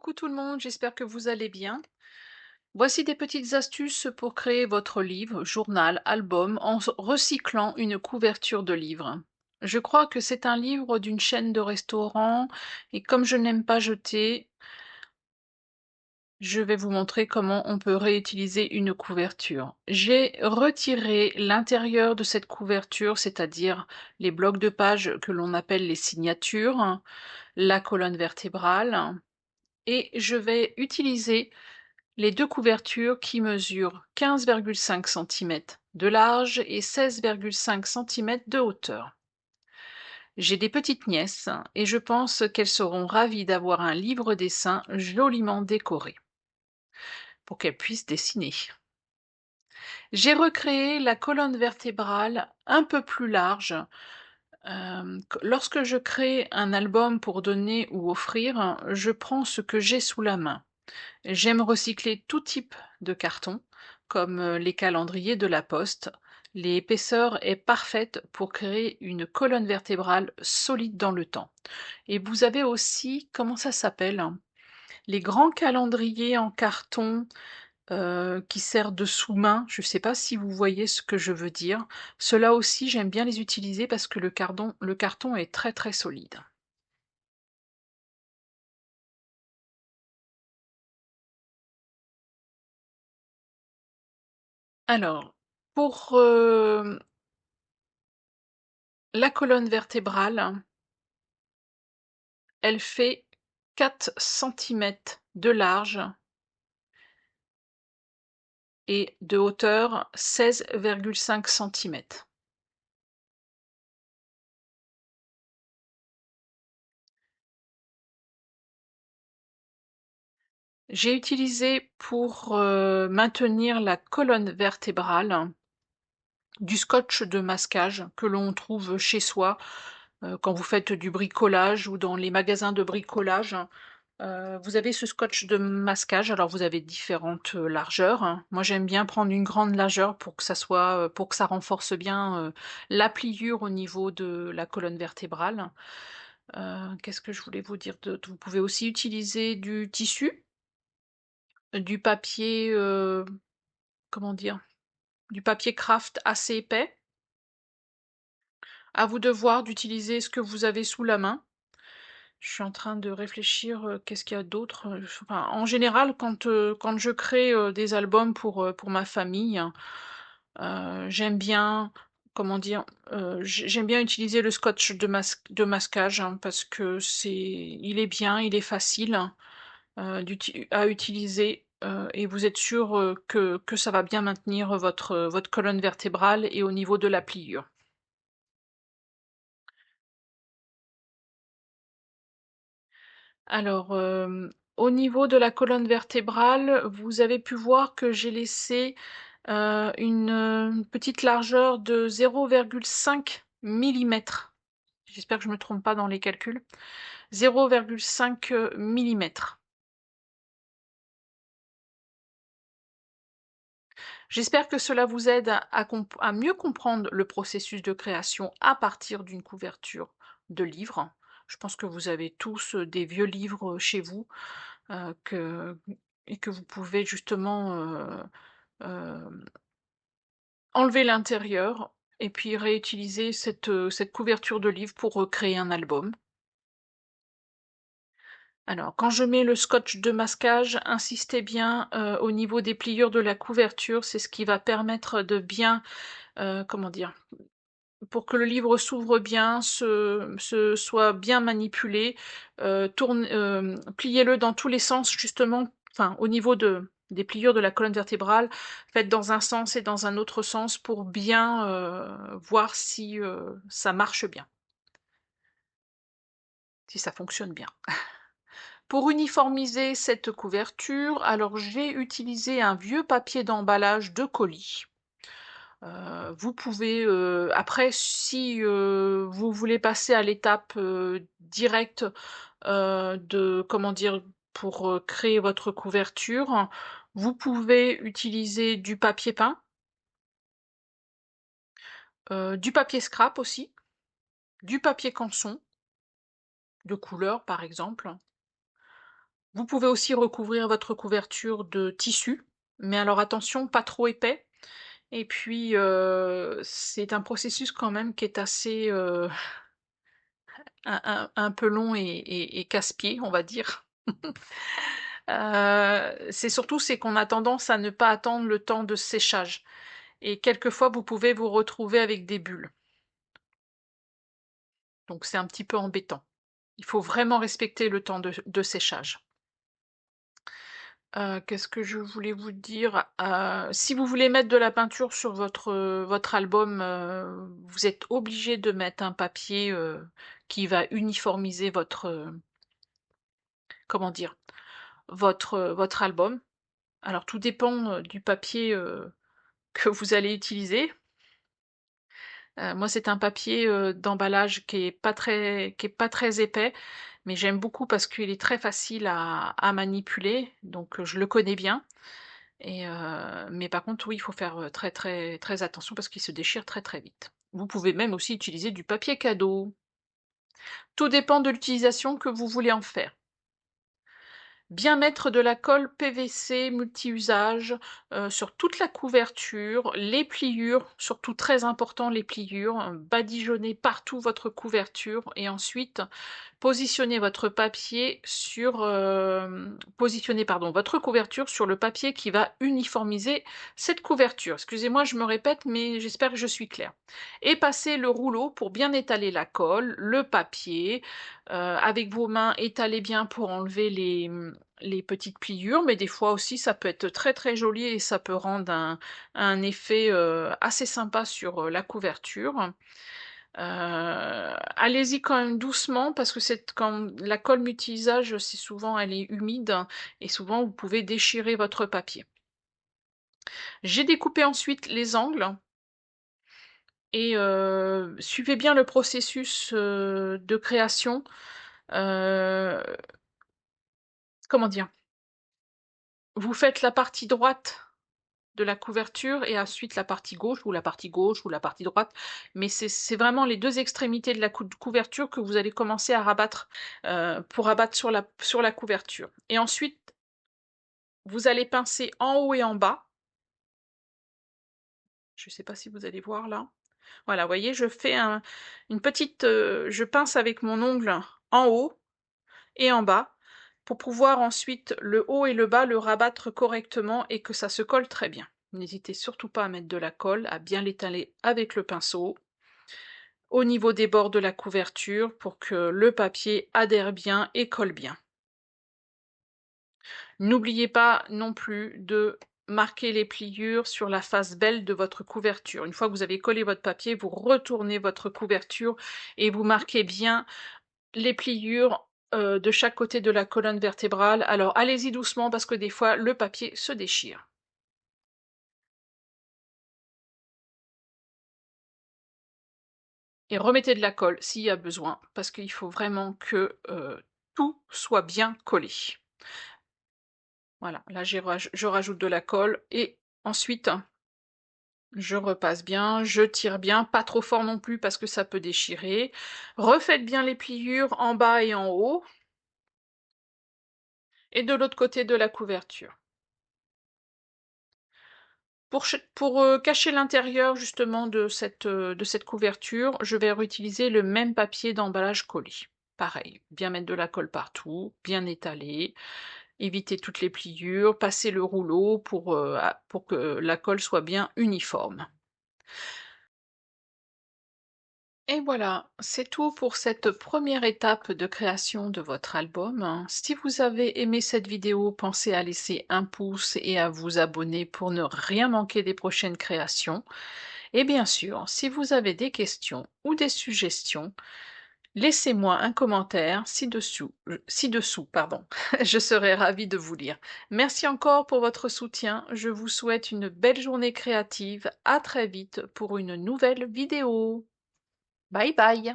Coucou tout le monde, j'espère que vous allez bien. Voici des petites astuces pour créer votre livre, journal, album en recyclant une couverture de livre. Je crois que c'est un livre d'une chaîne de restaurants et comme je n'aime pas jeter, je vais vous montrer comment on peut réutiliser une couverture. J'ai retiré l'intérieur de cette couverture, c'est-à-dire les blocs de pages que l'on appelle les signatures, la colonne vertébrale, et je vais utiliser les 2 couvertures qui mesurent 15,5 centimètres de large et 16,5 centimètres de hauteur. J'ai des petites nièces et je pense qu'elles seront ravies d'avoir un livre dessin joliment décoré pour qu'elles puissent dessiner. J'ai recréé la colonne vertébrale un peu plus large. Lorsque je crée un album pour donner ou offrir, je prends ce que j'ai sous la main. J'aime recycler tout type de carton, comme les calendriers de la poste. L'épaisseur est parfaite pour créer une colonne vertébrale solide dans le temps. Et vous avez aussi, comment ça s'appelle? Les grands calendriers en carton qui servent de sous-main. Je ne sais pas si vous voyez ce que je veux dire. Ceux-là aussi, j'aime bien les utiliser parce que le carton est très très solide. Alors, pour la colonne vertébrale, elle fait 4 centimètres de large et de hauteur 16,5 centimètres. J'ai utilisé pour maintenir la colonne vertébrale du scotch de masquage que l'on trouve chez soi quand vous faites du bricolage ou dans les magasins de bricolage. Vous avez ce scotch de masquage, alors vous avez différentes largeurs, hein. Moi j'aime bien prendre une grande largeur pour que ça soit, pour que ça renforce bien la pliure au niveau de la colonne vertébrale. Qu'est-ce que je voulais vous dire d'autre? Vous pouvez aussi utiliser du tissu, du papier, comment dire? Du papier craft assez épais. À vous de voir d'utiliser ce que vous avez sous la main. Je suis en train de réfléchir, qu'est-ce qu'il y a d'autre? Enfin, en général, quand je crée, des albums pour ma famille, j'aime bien, comment dire? J'aime bien utiliser le scotch de masquage, hein, parce que il est bien, il est facile, à utiliser, et vous êtes sûr, que ça va bien maintenir votre colonne vertébrale et au niveau de la pliure. Alors, au niveau de la colonne vertébrale, vous avez pu voir que j'ai laissé, une petite largeur de 0,5 millimètre. J'espère que je ne me trompe pas dans les calculs. 0,5 millimètre. J'espère que cela vous aide à mieux comprendre le processus de création à partir d'une couverture de livre. Je pense que vous avez tous, des vieux livres, chez vous, que et que vous pouvez justement, hem, enlever l'intérieur et puis réutiliser cette couverture de livre pour, créer un album. Alors, quand je mets le scotch de masquage, insistez bien, au niveau des pliures de la couverture, c'est ce qui va permettre de bien, comment dire? Pour que le livre s'ouvre bien, soit bien manipulé, pliez-le dans tous les sens justement, enfin au niveau des pliures de la colonne vertébrale, faites dans un sens et dans un autre sens pour bien, voir si, ça marche bien, si ça fonctionne bien. Pour uniformiser cette couverture, alors j'ai utilisé un vieux papier d'emballage de colis. Vous pouvez, après si, vous voulez passer à l'étape, directe, de comment dire? Pour, créer votre couverture, vous pouvez utiliser du papier peint, du papier scrap aussi, du papier canson, de couleur par exemple. Vous pouvez aussi recouvrir votre couverture de tissu, mais alors attention, pas trop épais. Et puis, c'est un processus quand même qui est assez, un peu long et casse-pied, on va dire. C'est surtout, c'est qu'on a tendance à ne pas attendre le temps de séchage et quelquefois vous pouvez vous retrouver avec des bulles. Donc c'est un petit peu embêtant. Il faut vraiment respecter le temps de séchage. Qu'est-ce que je voulais vous dire? Si vous voulez mettre de la peinture sur votre album, vous êtes obligé de mettre un papier, qui va uniformiser votre, comment dire? Votre album. Alors tout dépend, du papier, que vous allez utiliser. Moi c'est un papier, d'emballage qui est pas très épais, mais j'aime beaucoup parce qu'il est très facile à manipuler, donc je le connais bien. Mais par contre, oui, il faut faire, très, très, très attention parce qu'il se déchire très, très vite. Vous pouvez même aussi utiliser du papier cadeau. Tout dépend de l'utilisation que vous voulez en faire. Bien mettre de la colle PVC multi-usage, sur toute la couverture, les pliures, surtout très important les pliures, badigeonnez partout votre couverture et ensuite positionnez votre papier sur, positionnez pardon, votre couverture sur le papier qui va uniformiser cette couverture. Excusez-moi, je me répète, mais j'espère que je suis claire. Et passez le rouleau pour bien étaler la colle, le papier, avec vos mains, étalez bien pour enlever les petites pliures, mais des fois aussi ça peut être très très joli et ça peut rendre un effet assez sympa sur la couverture. Allez-y quand même doucement parce que quand la colle multi-usage, c'est souvent elle est humide et souvent vous pouvez déchirer votre papier. J'ai découpé ensuite les angles et suivez bien le processus de création. Euh, comment dire? Vous faites la partie droite de la couverture et ensuite la partie gauche ou la partie gauche ou la partie droite, mais c'est vraiment les deux extrémités de la couverture que vous allez commencer à rabattre pour abattre sur la couverture. Et ensuite, vous allez pincer en haut et en bas. Je ne sais pas si vous allez voir là. Voilà, vous voyez, je fais une petite, je pince avec mon ongle en haut et en bas pour pouvoir ensuite le haut et le bas le rabattre correctement et que ça se colle très bien. N'hésitez surtout pas à mettre de la colle, à bien l'étaler avec le pinceau au niveau des bords de la couverture pour que le papier adhère bien et colle bien. N'oubliez pas non plus de marquer les pliures sur la face belle de votre couverture. Une fois que vous avez collé votre papier, vous retournez votre couverture et vous marquez bien les pliures de chaque côté de la colonne vertébrale. Alors allez-y doucement parce que des fois le papier se déchire. Et remettez de la colle s'il y a besoin parce qu'il faut vraiment que tout soit bien collé. Voilà, là je rajoute de la colle et ensuite je repasse bien, je tire bien, pas trop fort non plus parce que ça peut déchirer. Refaites bien les pliures en bas et en haut et de l'autre côté de la couverture. Pour cacher l'intérieur justement de cette couverture, je vais réutiliser le même papier d'emballage collé. Pareil, bien mettre de la colle partout, bien étaler, éviter toutes les pliures, passer le rouleau pour que la colle soit bien uniforme. Et voilà, c'est tout pour cette première étape de création de votre album. Si vous avez aimé cette vidéo, pensez à laisser un pouce et à vous abonner pour ne rien manquer des prochaines créations. Et bien sûr, si vous avez des questions ou des suggestions, laissez-moi un commentaire ci-dessous, pardon. Je serai ravie de vous lire. Merci encore pour votre soutien. Je vous souhaite une belle journée créative. À très vite pour une nouvelle vidéo. Bye bye!